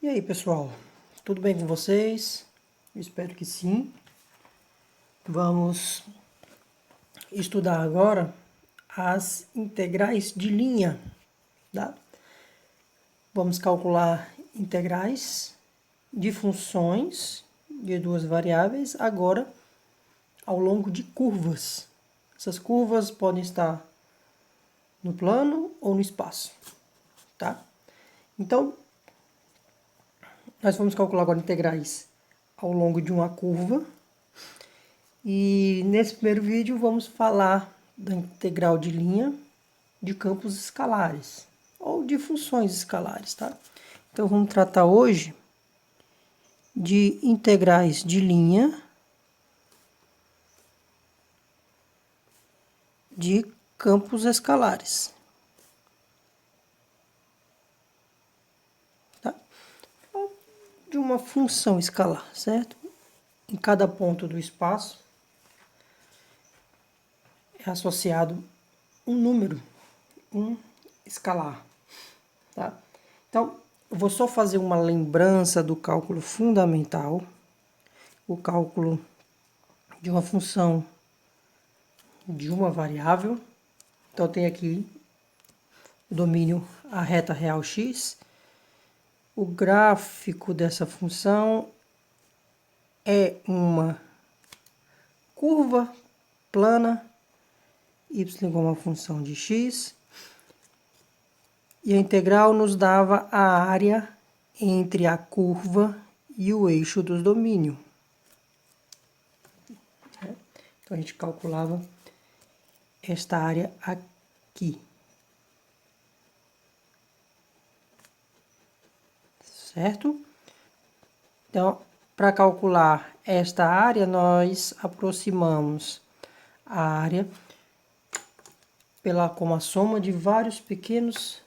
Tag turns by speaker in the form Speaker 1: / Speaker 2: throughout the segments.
Speaker 1: E aí, pessoal, tudo bem com vocês? Eu espero que sim. Vamos estudar agora as integrais de linha, tá? Vamos calcular integrais de funções de duas variáveis, agora ao longo de curvas. Essas curvas podem estar no plano ou no espaço, tá? Então, nós vamos calcular agora integrais ao longo de uma curva. E nesse primeiro vídeo vamos falar da integral de linha de campos escalares, ou de funções escalares, tá? Então vamos tratar hoje de integrais de linha de campos escalares, tá? De uma função escalar, certo? Em cada ponto do espaço é associado um número, um escalar, tá? Então, eu vou só fazer uma lembrança do cálculo fundamental, o cálculo de uma função de uma variável. Então, tem aqui o domínio a reta real x. O gráfico dessa função é uma curva plana, y igual a uma função de x. E a integral nos dava a área entre a curva e o eixo dos domínios. Então, a gente calculava esta área aqui. Certo? Então, para calcular esta área, nós aproximamos a área com a soma de vários pequenos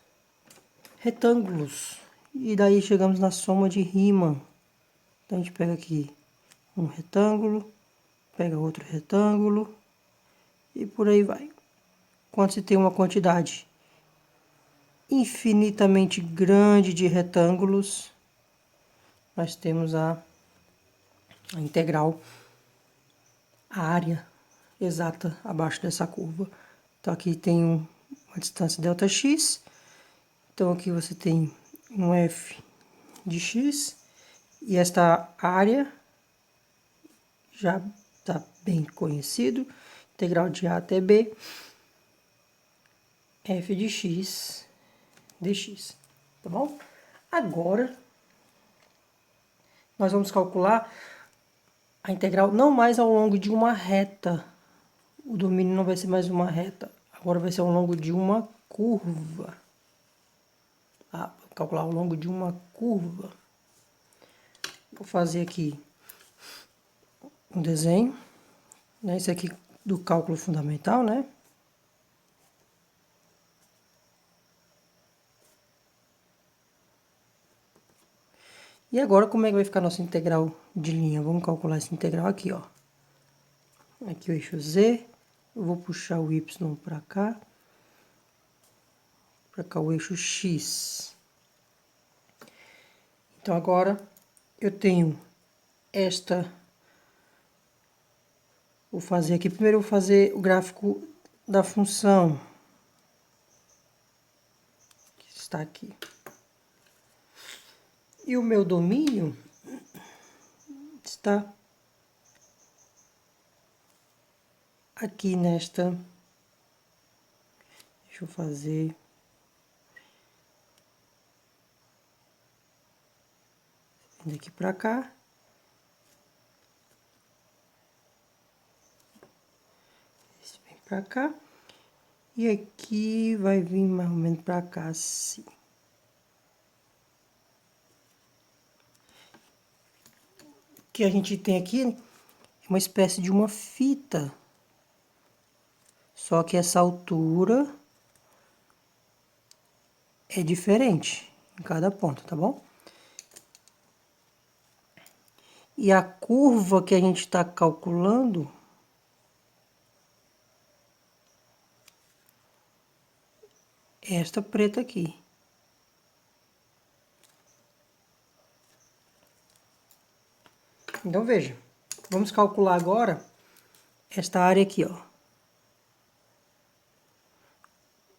Speaker 1: retângulos. E daí chegamos na soma de Riemann. Então, a gente pega aqui um retângulo, pega outro retângulo e por aí vai. Quando se tem uma quantidade infinitamente grande de retângulos, nós temos a integral, a área exata abaixo dessa curva. Então, aqui tem uma distância ΔX. Então, aqui você tem um f de x. E esta área já está bem conhecido. Integral de A até B, f de x dx. Tá bom? Agora, nós vamos calcular a integral não mais ao longo de uma reta. O domínio não vai ser mais uma reta. Agora vai ser ao longo de uma curva. Vou calcular ao longo de uma curva. Vou fazer aqui um desenho. Né? Isso aqui do cálculo fundamental, né? E agora, como é que vai ficar a nossa integral de linha? Vamos calcular essa integral aqui, ó. Aqui o eixo Z. Eu vou puxar o Y para cá. Para cá o eixo X. Então, agora, eu tenho esta... Vou fazer aqui, primeiro eu vou fazer o gráfico da função. Que está aqui. E o meu domínio está aqui nesta... Deixa eu fazer... Daqui para cá. Esse vem para cá. E aqui vai vir mais ou menos para cá, assim. O que a gente tem aqui é uma espécie de uma fita. Só que essa altura é diferente em cada ponto, tá bom? E a curva que a gente está calculando é esta preta aqui. Então, veja, vamos calcular agora esta área aqui, ó. Vou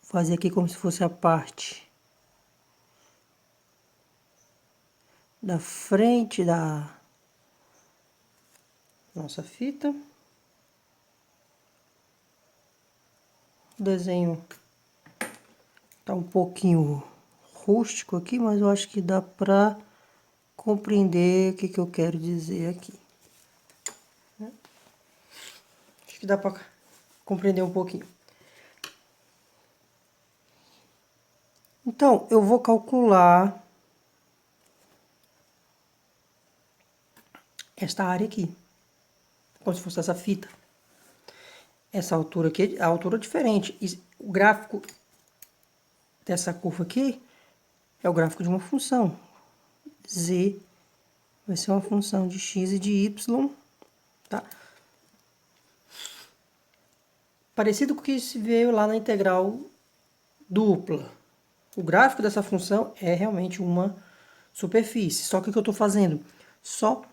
Speaker 1: fazer aqui como se fosse a parte da frente da nossa fita. O desenho tá um pouquinho rústico aqui, mas eu acho que dá pra compreender o que eu quero dizer aqui. Acho que dá pra compreender um pouquinho. Então, eu vou calcular esta área aqui, como se fosse essa fita. Essa altura aqui, a altura é diferente. O gráfico dessa curva aqui é o gráfico de uma função. Z vai ser uma função de x e de y, tá? Parecido com o que se veio lá na integral dupla. O gráfico dessa função é realmente uma superfície. Só que o que eu estou fazendo? Só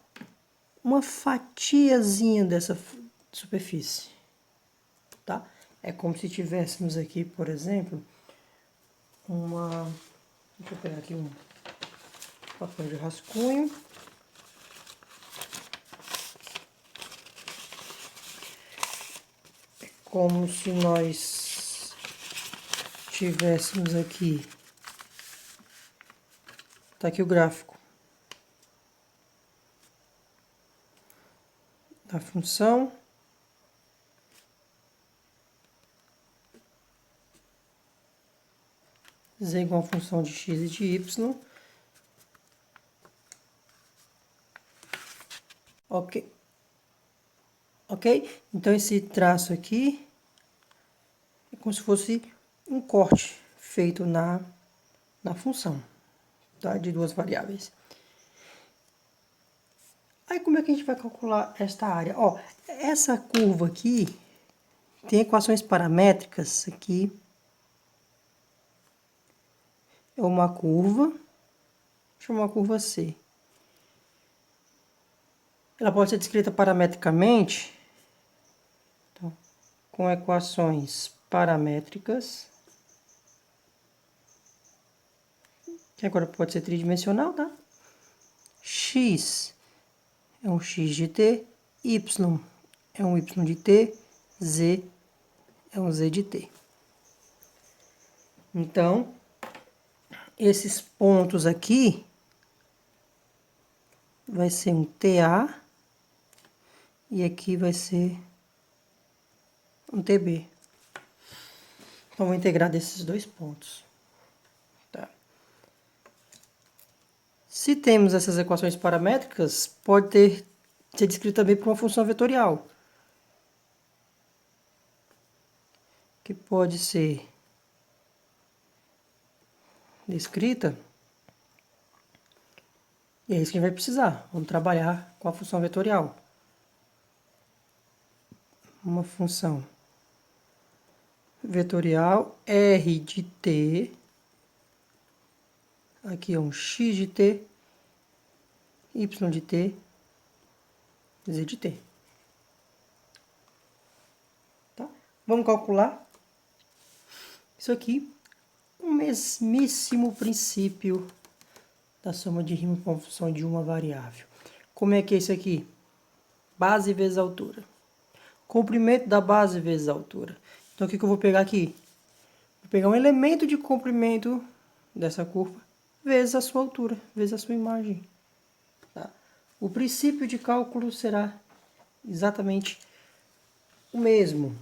Speaker 1: uma fatiazinha dessa superfície, tá? É como se tivéssemos aqui, por exemplo, uma... Deixa eu pegar aqui um papel de rascunho. É como se nós tivéssemos aqui... Tá aqui o gráfico da função. Z igual a função de x e de y. Ok. Ok? Então, esse traço aqui é como se fosse um corte feito na função, tá? De duas variáveis. Aí, como é que a gente vai calcular esta área? Ó, essa curva aqui tem equações paramétricas aqui. É uma curva, chama uma curva C. Ela pode ser descrita parametricamente, então, com equações paramétricas, que agora pode ser tridimensional, tá? X é um x de t, y é um y de t, z é um z de t. Então, esses pontos aqui vai ser um TA e aqui vai ser um TB. Então, vou integrar desses dois pontos. Tá. Se temos essas equações paramétricas, pode ser descrito também por uma função vetorial, que pode ser descrita, e é isso que a gente vai precisar. Vamos trabalhar com a função vetorial. Uma função vetorial R de t, aqui é um x de t, y de t, z de t. Tá? Vamos calcular isso aqui, o mesmíssimo princípio da soma de rima com a função de uma variável. Como é que é isso aqui? Base vezes altura. Comprimento da base vezes altura. Então, o que eu vou pegar aqui? Vou pegar um elemento de comprimento dessa curva vezes a sua altura, vezes a sua imagem. Tá? O princípio de cálculo será exatamente o mesmo.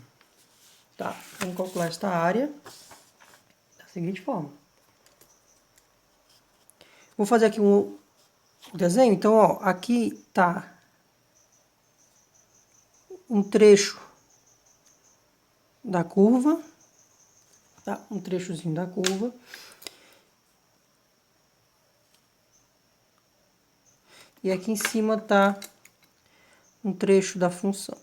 Speaker 1: Tá? Vamos calcular esta área da seguinte forma. Vou fazer aqui um desenho. Então, ó, aqui está um trecho da curva, tá? Um trechozinho da curva. E aqui em cima está um trecho da função.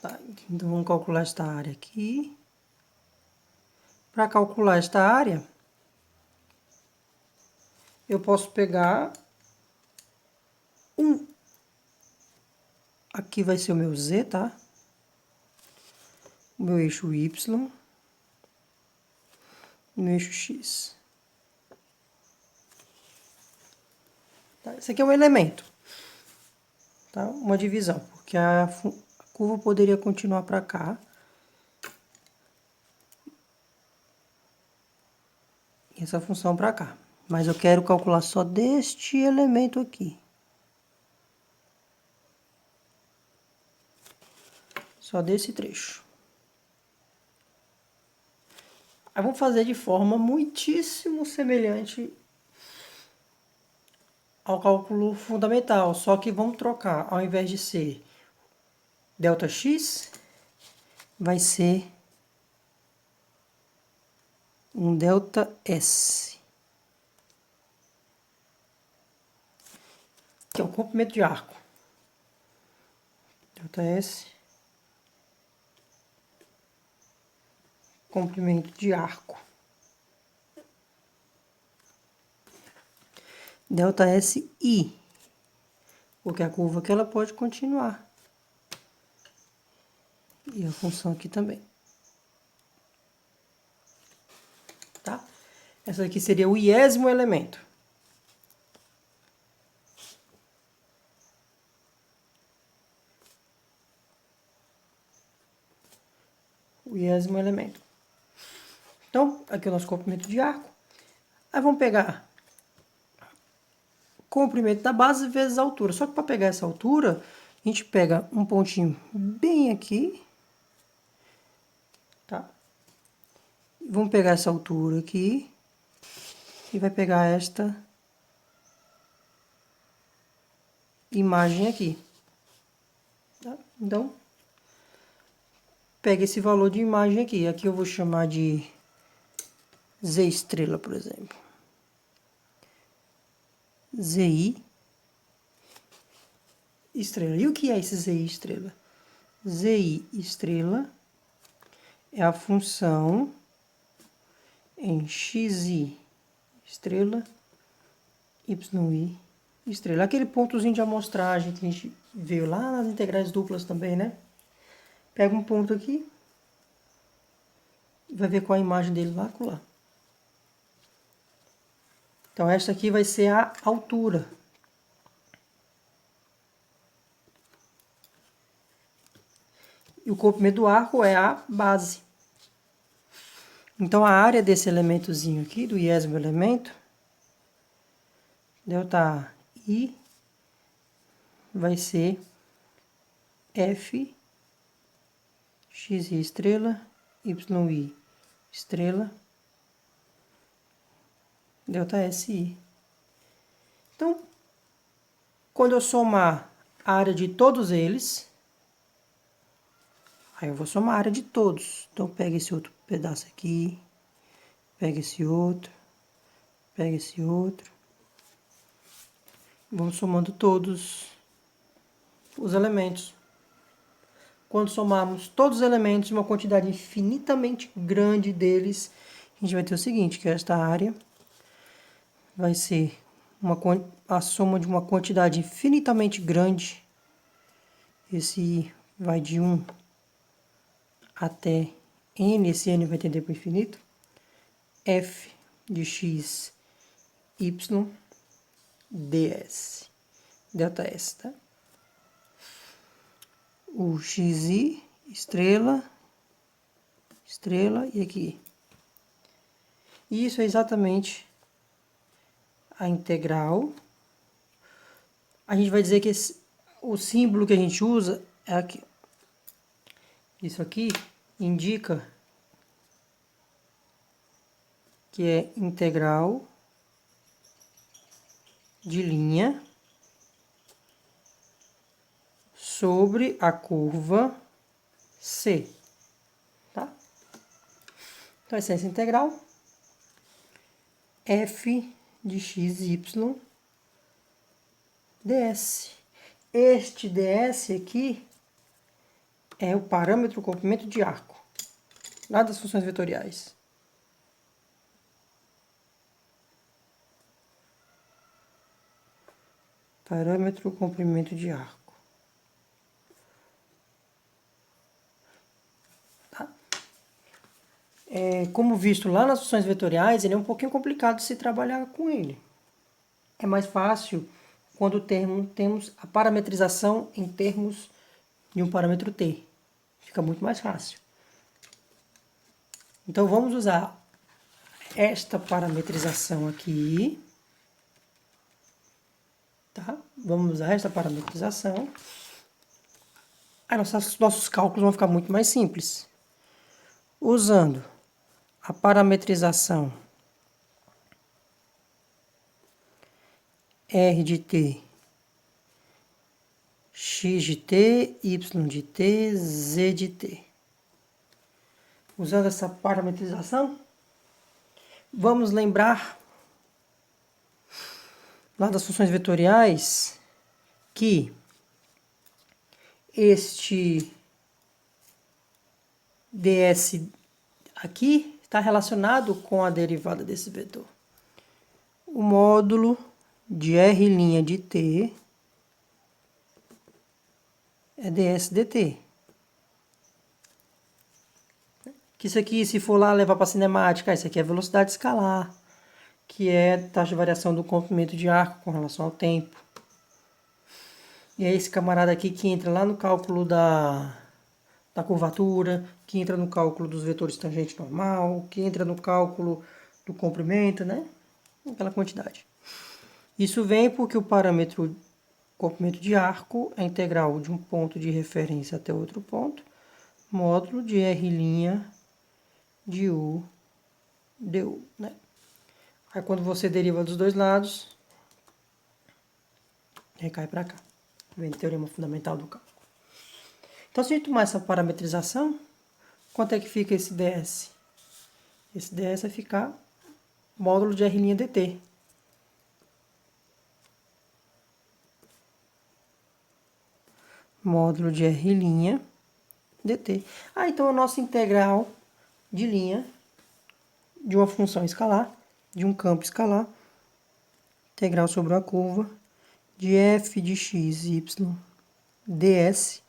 Speaker 1: Tá, então vamos calcular esta área aqui. Para calcular esta área, eu posso pegar aqui vai ser o meu Z, tá? O meu eixo Y, o meu eixo X. Tá? Esse aqui é um elemento, tá? Uma divisão, porque a curva poderia continuar para cá. E essa função para cá. Mas eu quero calcular só deste elemento aqui. Só desse trecho. Aí vamos fazer de forma muitíssimo semelhante ao cálculo fundamental, só que vamos trocar, ao invés de ser ΔX, vai ser um ΔS, que é o comprimento de arco. ΔS, comprimento de arco. ΔSI, porque a curva que ela pode continuar. E a função aqui também. Tá? Essa aqui seria o 1º elemento. O 1º elemento. Então, aqui é o nosso comprimento de arco. Aí vamos pegar o comprimento da base vezes a altura. Só que para pegar essa altura, a gente pega um pontinho bem aqui. Tá? Vamos pegar essa altura aqui. E vai pegar esta imagem aqui. Tá? Então, pega esse valor de imagem aqui. Aqui eu vou chamar de Z estrela, por exemplo. ZI estrela. E o que é esse ZI estrela? ZI estrela é a função em XI estrela, YI estrela. Aquele pontozinho de amostragem que a gente viu lá nas integrais duplas também, né? Pega um ponto aqui e vai ver qual a imagem dele lá com lá. Então, esta aqui vai ser a altura. E o comprimento do arco é a base. Então, a área desse elementozinho aqui, do 1º elemento, ΔI, vai ser F, XI estrela, YI estrela, ΔSI. Então, quando eu somar a área de todos eles, aí eu vou somar a área de todos. Então, pega esse outro pedaço aqui, pega esse outro, pega esse outro. Vamos somando todos os elementos. Quando somarmos todos os elementos, uma quantidade infinitamente grande deles, a gente vai ter o seguinte, que esta área vai ser a soma de uma quantidade infinitamente grande. Esse I vai de 1 até N, esse N vai tender para o infinito. F de X, Y, ds, ΔS, tá? O XI, estrela, estrela e aqui. E isso é exatamente a integral. A gente vai dizer que o símbolo que a gente usa é aqui. Isso aqui indica que é integral de linha sobre a curva C, tá? Então, essa é essa integral. F de x, y, ds. Este ds aqui é o parâmetro comprimento de arco, lá das funções vetoriais. Parâmetro comprimento de arco. Tá? Como visto lá nas funções vetoriais, ele é um pouquinho complicado de se trabalhar com ele. É mais fácil quando temos a parametrização em termos de um parâmetro t. Fica muito mais fácil. Então vamos usar esta parametrização aqui. Tá? Vamos usar esta parametrização. Aí nossos cálculos vão ficar muito mais simples. Usando a parametrização R de t, x de t, y de t, z de t. Usando essa parametrização, vamos lembrar lá das funções vetoriais que este ds aqui está relacionado com a derivada desse vetor. O módulo de r' de t é ds dt. Que isso aqui, se for lá levar para cinemática, isso aqui é velocidade escalar, que é taxa de variação do comprimento de arco com relação ao tempo. E é esse camarada aqui que entra lá no cálculo da curvatura, que entra no cálculo dos vetores tangente normal, que entra no cálculo do comprimento, né? Aquela quantidade. Isso vem porque o parâmetro comprimento de arco é integral de um ponto de referência até outro ponto, módulo de r' de u du, né? Aí quando você deriva dos dois lados, recai para cá. Vem o teorema fundamental do cálculo. Então, se a gente tomar essa parametrização, quanto é que fica esse ds? Esse ds vai ficar módulo de r' dt. Módulo de r' dt. Então a nossa integral de linha de uma função escalar, de um campo escalar, integral sobre uma curva de f de x, y, ds,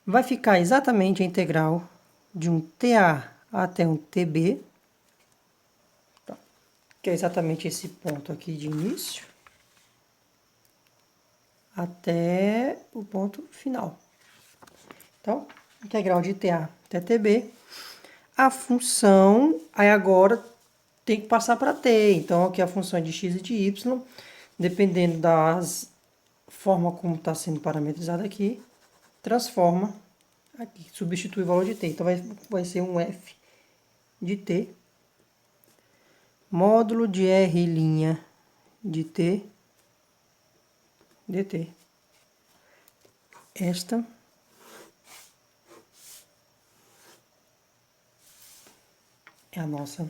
Speaker 1: vai ficar exatamente a integral de um TA até um TB, que é exatamente esse ponto aqui de início, até o ponto final. Então, integral de TA até TB. A função, aí agora tem que passar para t. Então, aqui a função é de x e de y, dependendo da forma como está sendo parametrizada aqui, transforma aqui, substitui o valor de t. Então, vai ser um f de t, módulo de r' de t, dt. Esta é a nossa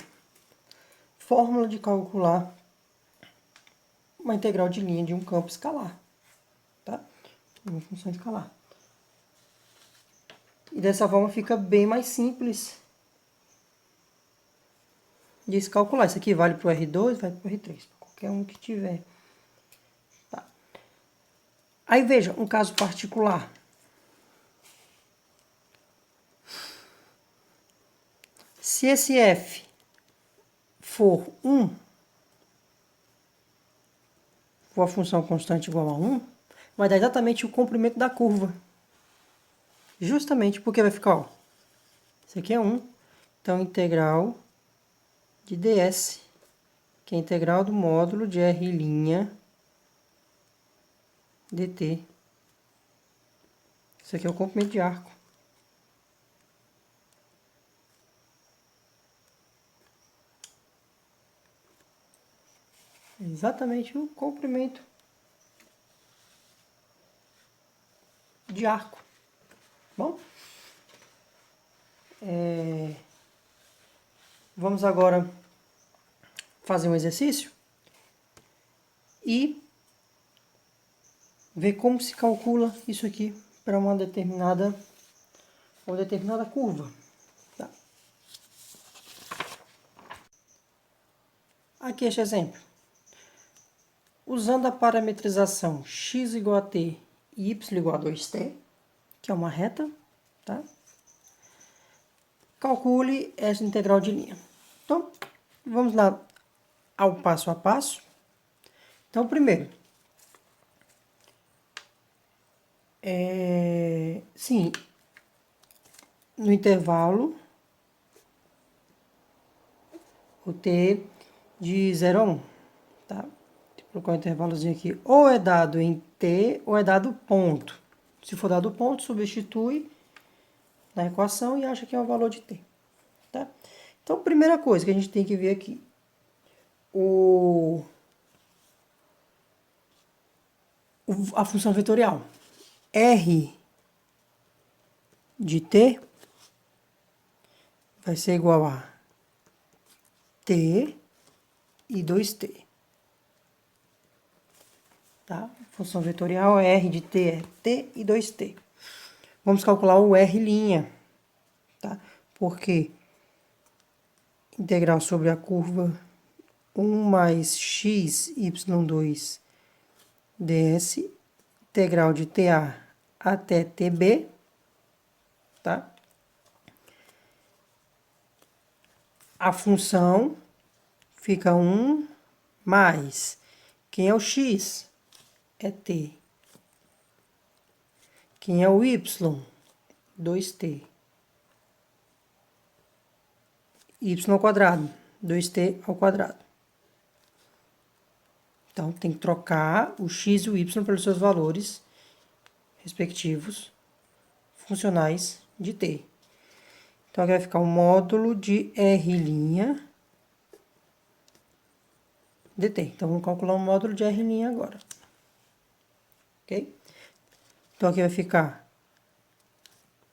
Speaker 1: fórmula de calcular uma integral de linha de um campo escalar, tá? Uma função escalar. E dessa forma fica bem mais simples de se calcular. Isso aqui vale para o R2, vale para o R3, para qualquer um que tiver. Tá. Aí veja, um caso particular. Se esse f for 1, for a função constante igual a 1, vai dar exatamente o comprimento da curva. Justamente porque vai ficar, ó, isso aqui é 1, então integral de ds, que é a integral do módulo de r' dt. Isso aqui é o comprimento de arco. É exatamente o comprimento de arco. Bom, vamos agora fazer um exercício e ver como se calcula isso aqui para uma determinada curva. Tá? Aqui este exemplo. usando a parametrização x igual a t e y igual a 2t, que é uma reta, tá? Calcule essa integral de linha. Então, vamos lá ao passo a passo. Então, primeiro, sim, no intervalo, o t de 0 a 1, tá? Vou colocar um intervalozinho aqui. Ou é dado em t, ou é dado ponto. Se for dado ponto, substitui na equação e acha que é o valor de t, tá? Então, primeira coisa que a gente tem que ver aqui, a função vetorial. R de t vai ser igual a t e 2t. Tá? A função vetorial R de t é t e 2t. Vamos calcular o R', tá? Porque integral sobre a curva 1 mais x, y2 ds, integral de ta até tb, tá? A função fica 1 mais, quem é o x? É t. Quem é o y? 2t. Y ao quadrado, 2t ao quadrado. Então, tem que trocar o x e o y pelos seus valores respectivos funcionais de t. Então, aqui vai ficar o módulo de R' dt. Então, vamos calcular o módulo de R' agora. Ok? Então, aqui vai ficar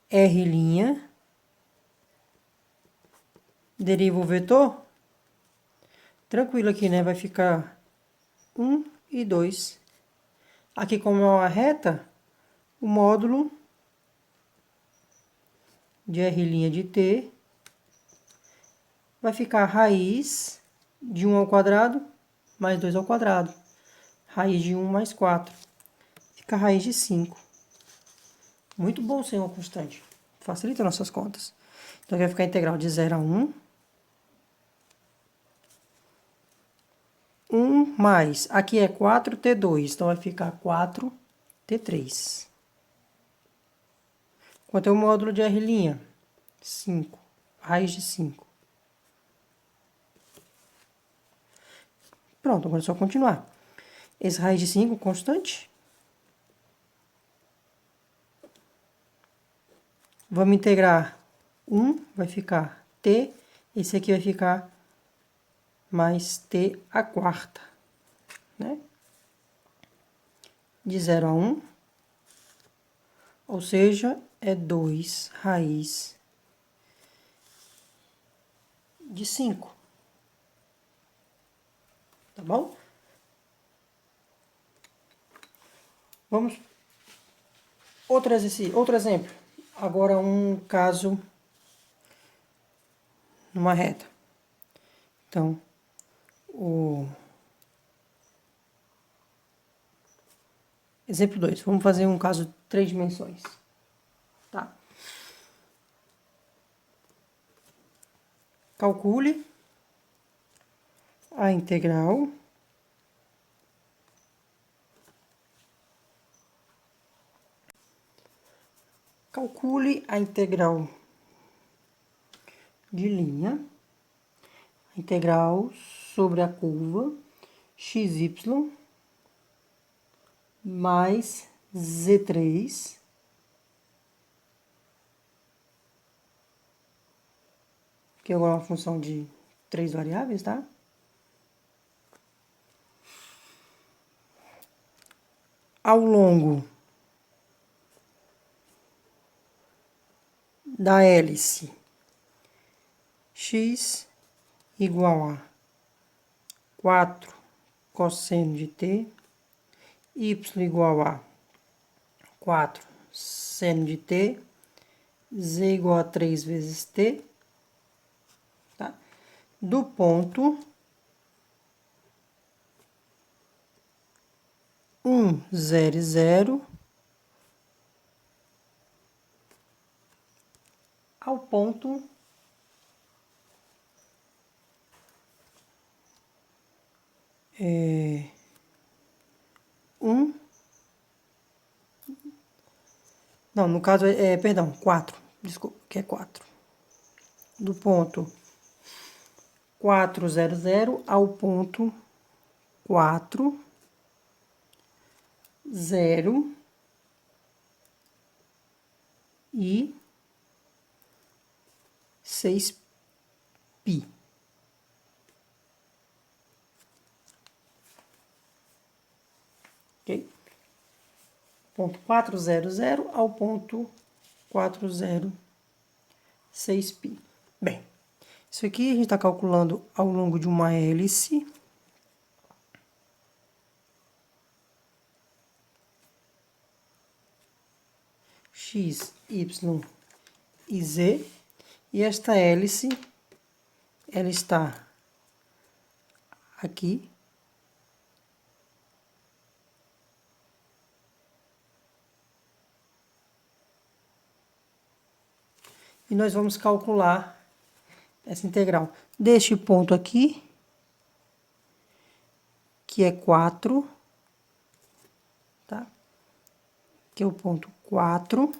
Speaker 1: R', deriva o vetor. Tranquilo aqui, né? Vai ficar 1 e 2. Aqui, como é uma reta, o módulo de R' de t vai ficar raiz de 1 ao quadrado mais 2 ao quadrado. Raiz de 1 mais 4. Fica raiz de 5. Muito bom ser uma constante. Facilita nossas contas. Então, aqui vai ficar a integral de 0 a 1. 1 mais, aqui é 4t2, então vai ficar 4t3. Quanto é o módulo de R'? 5. Raiz de 5. Pronto, agora é só continuar. Esse raiz de 5, constante. Vamos integrar 1, vai ficar t. Esse aqui vai ficar mais t à quarta, né? De 0 a 1, ou seja, é 2 raiz de 5. Tá bom? Vamos. Outro exemplo. Agora um caso numa reta. Então, exemplo 2. Vamos fazer um caso de 3 dimensões. Tá? Calcule a integral de linha, integral sobre a curva xy mais z3 que é agora uma função de 3 variáveis, tá? Ao longo da hélice x igual a 4 cosseno de t, y igual a 4 seno de t, z igual a 3 vezes t, tá? Do ponto 0 ao ponto não, no caso perdão, 4, desculpa, que é 4. Do ponto 400 ao ponto 4, 0 e 6π. Ok? Ponto 400 ao ponto 406π. Bem, isso aqui a gente está calculando ao longo de uma hélice. X, Y e Z. E esta hélice, ela está aqui. E nós vamos calcular essa integral deste ponto aqui, que é 4, tá? Que é o ponto 4.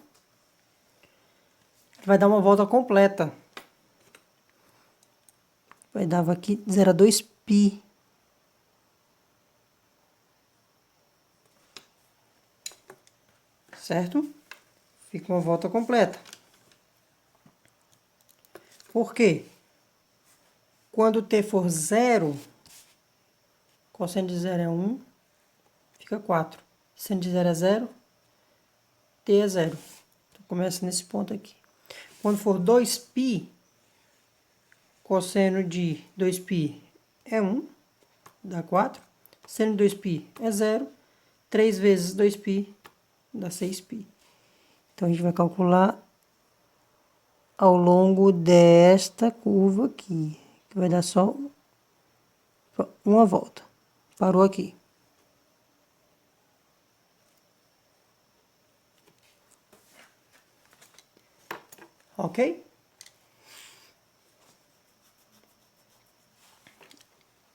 Speaker 1: Vai dar uma volta completa. Vai dar aqui 0,2π. Certo? Fica uma volta completa. Por quê? Quando t for 0, cosseno de 0 é 1, fica 4. Seno de 0 é 0, t é 0. Então, começa nesse ponto aqui. Quando for 2π, cosseno de 2π é 1, dá 4. Seno de 2π é 0. 3 vezes 2π dá 6π. Então, a gente vai calcular ao longo desta curva aqui, que vai dar só uma volta. Parou aqui. Ok?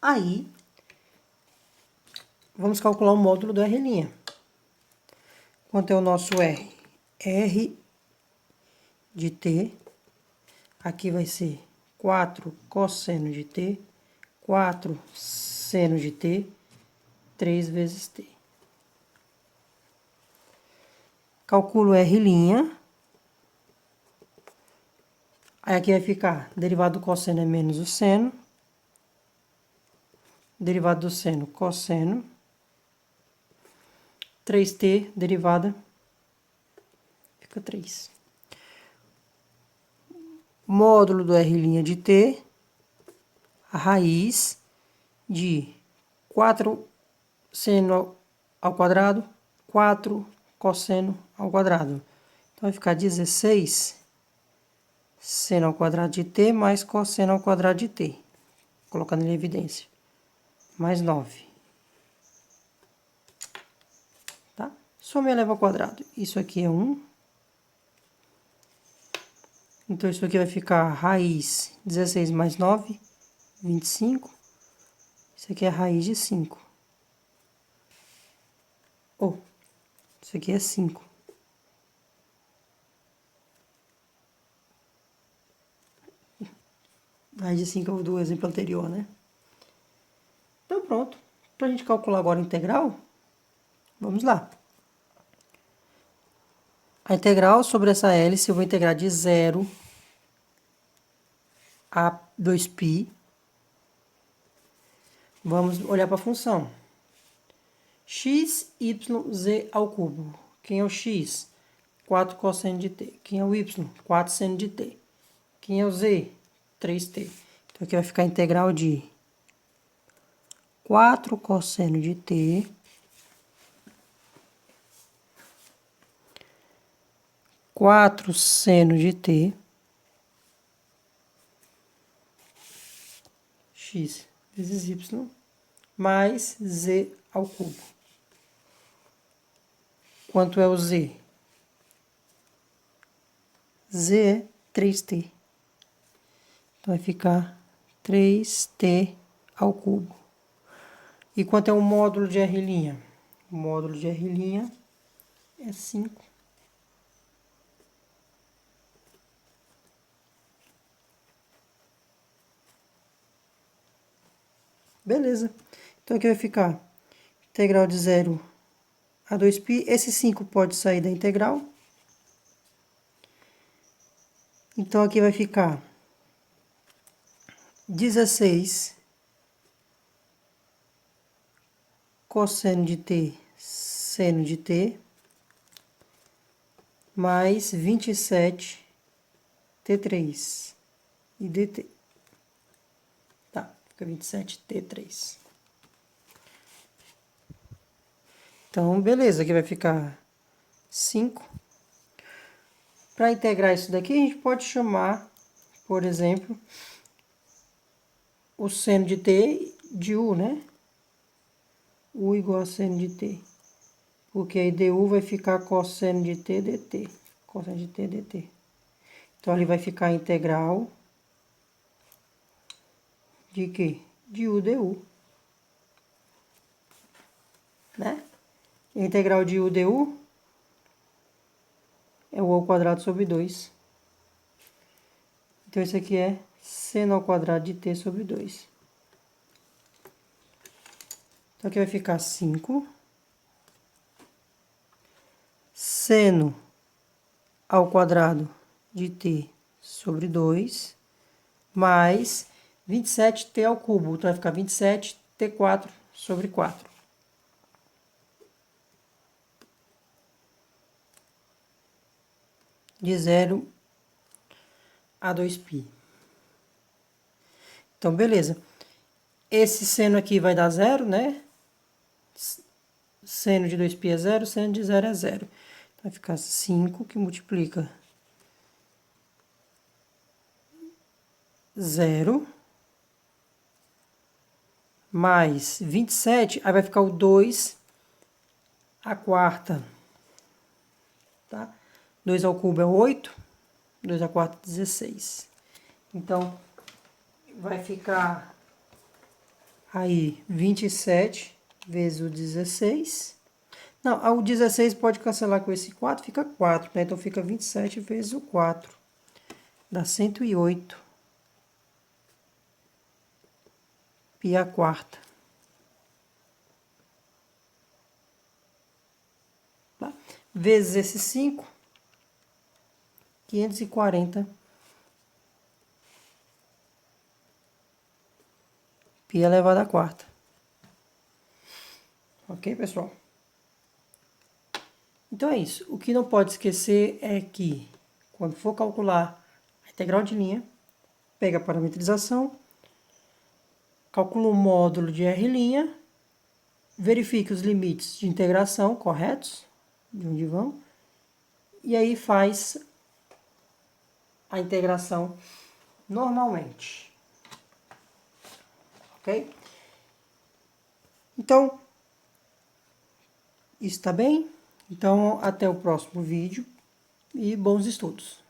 Speaker 1: Aí, vamos calcular o módulo do R'. Quanto é o nosso R? R de t, aqui vai ser 4 cosseno de t, 4 seno de t, 3 vezes t. Calculo R'. Aí aqui vai ficar, derivado do cosseno é menos o seno, derivado do seno, cosseno, 3t, derivada, fica 3. Módulo do R' de t, a raiz de 4 seno ao quadrado, 4 cosseno ao quadrado. Então, vai ficar 16 seno ao quadrado de t mais cosseno ao quadrado de t. Colocando em evidência. Mais 9. Tá? Soma e eleva ao quadrado. Isso aqui é 1. Então, isso aqui vai ficar raiz 16 mais 9, 25. Isso aqui é a raiz de 5. Isso aqui é 5. Raiz de 5 é o do exemplo anterior, né? Então, pronto. Para a gente calcular agora a integral, vamos lá. A integral sobre essa hélice eu vou integrar de 0 a 2π. Vamos olhar para a função. X, Y, Z ao cubo. Quem é o X? 4 cosseno de t. Quem é o Y? 4 seno de t. Quem é o Z? 3t. Então, aqui vai ficar a integral de 4 cosseno de t 4 seno de t x vezes y mais z ao cubo. Quanto é o z? Z é 3t. Então, vai ficar 3t ao cubo. E quanto é o módulo de R'? O módulo de R' é 5. Beleza. Então, aqui vai ficar integral de 0 a 2π. Esse 5 pode sair da integral. Então, aqui vai ficar 16 cosseno de t, seno de t, mais 27 t3 e dt. Tá, fica 27 t3. Então, beleza, aqui vai ficar 5. Para integrar isso daqui, a gente pode chamar, por exemplo, o seno de t de u, né? U igual a seno de t. Porque aí du vai ficar cosseno de t dt. Cosseno de t dt. Então, ali vai ficar a integral de quê? De u du. Né? A integral de u du é o ao quadrado sobre 2. Então, isso aqui é seno ao quadrado de t sobre 2. Então, aqui vai ficar 5. Seno ao quadrado de t sobre 2, mais 27t ao cubo. Então, vai ficar 27t4 sobre 4. De 0 a 2π. Então, beleza. Esse seno aqui vai dar 0, né? Seno de 2π é 0, seno de 0 é 0. Então, vai ficar 5 que multiplica 0 mais 27, aí vai ficar o 2 a quarta, tá? 2 ao cubo é 8, 2 a quarta é 16. Então, vai ficar aí 27 vezes o 16. Não, o 16 pode cancelar com esse 4, fica 4, né? Então, fica 27 vezes o 4, dá 108 π a quarta. Tá? Vezes esse 5, 540 π elevado à quarta. Ok, pessoal? Então é isso. O que não pode esquecer é que, quando for calcular a integral de linha, pega a parametrização, calcula o módulo de R', verifique os limites de integração corretos, de onde vão, e aí faz a integração normalmente. Ok? Então, isso está bem? Então, até o próximo vídeo e bons estudos!